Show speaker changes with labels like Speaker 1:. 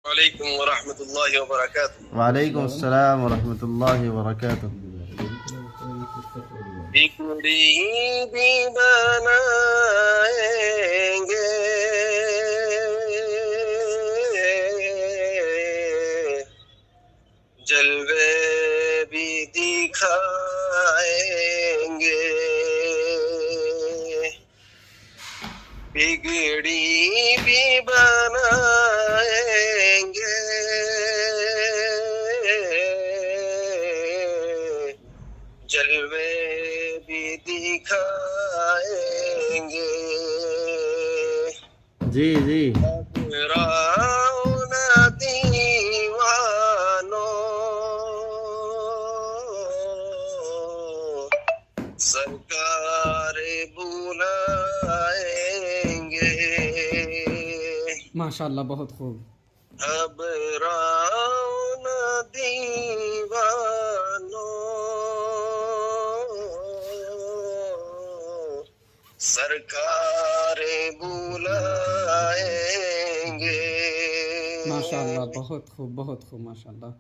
Speaker 1: वालेकुम वरहमतुल्लाहि वबरकातुह।
Speaker 2: वालेकुम अस्सलाम वरहमतुल्लाहि वबरकातुह।
Speaker 1: बिगड़ी भी बनाएंगे, जलवे भी दिखाएंगे। बिगड़ी भी बनाएंगे, जलवे भी दिखाएंगे।
Speaker 2: जी जी
Speaker 1: घबराओ ना दीवानो, सरकार बुलाएंगे।
Speaker 3: माशाल्लाह, बहुत खूब।
Speaker 1: घबराओ ना दीवानो, सरकार बुलाएंगे।
Speaker 3: माशाल्लाह, बहुत खूब, बहुत खूब, माशाल्लाह।